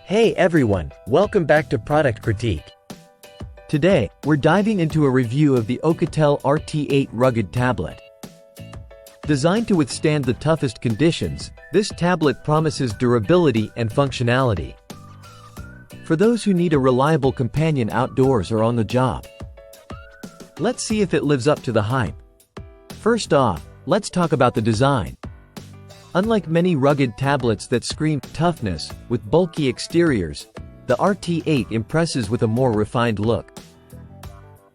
Hey everyone, welcome back to Product Critique. Today, we're diving into a review of the Oukitel RT8 Rugged Tablet. Designed to withstand the toughest conditions, this tablet promises durability and functionality. For those who need a reliable companion outdoors or on the job. Let's see if it lives up to the hype. First off, let's talk about the design. Unlike many rugged tablets that scream toughness with bulky exteriors, the RT8 impresses with a more refined look.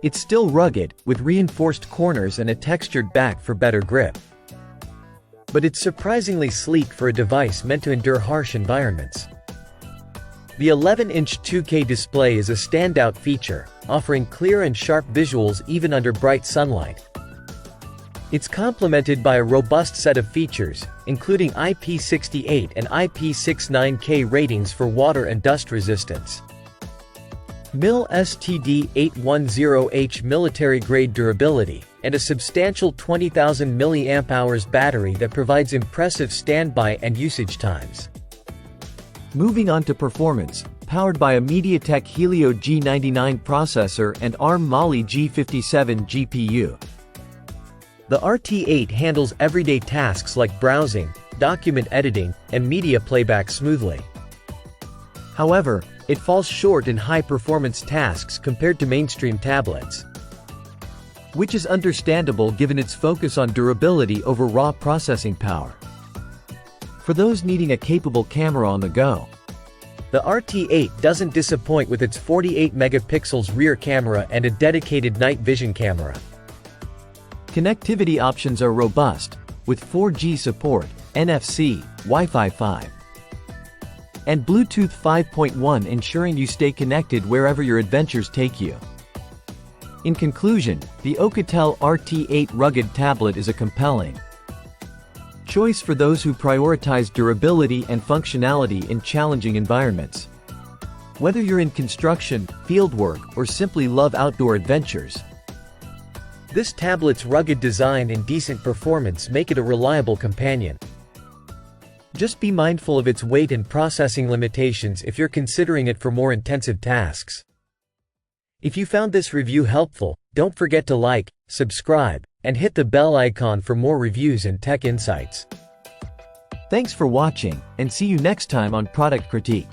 It's still rugged, with reinforced corners and a textured back for better grip. But it's surprisingly sleek for a device meant to endure harsh environments. The 11-inch 2K display is a standout feature, offering clear and sharp visuals even under bright sunlight. It's complemented by a robust set of features, including IP68 and IP69K ratings for water and dust resistance. MIL STD810H military-grade durability, and a substantial 20,000 mAh battery that provides impressive standby and usage times. Moving on to performance, powered by a MediaTek Helio G99 processor and ARM Mali G57 GPU. The RT8 handles everyday tasks like browsing, document editing, and media playback smoothly. However, it falls short in high-performance tasks compared to mainstream tablets. Which is understandable given its focus on durability over raw processing power. For those needing a capable camera on the go, the RT8 doesn't disappoint with its 48 megapixels rear camera and a dedicated night vision camera. Connectivity options are robust, with 4G support, NFC, Wi-Fi 5, and Bluetooth 5.1 ensuring you stay connected wherever your adventures take you. In conclusion, the Oukitel RT8 Rugged Tablet is a compelling choice for those who prioritize durability and functionality in challenging environments. Whether you're in construction, fieldwork, or simply love outdoor adventures, this tablet's rugged design and decent performance make it a reliable companion. Just be mindful of its weight and processing limitations if you're considering it for more intensive tasks. If you found this review helpful, don't forget to like, subscribe, and hit the bell icon for more reviews and tech insights. Thanks for watching, and see you next time on Product Critique.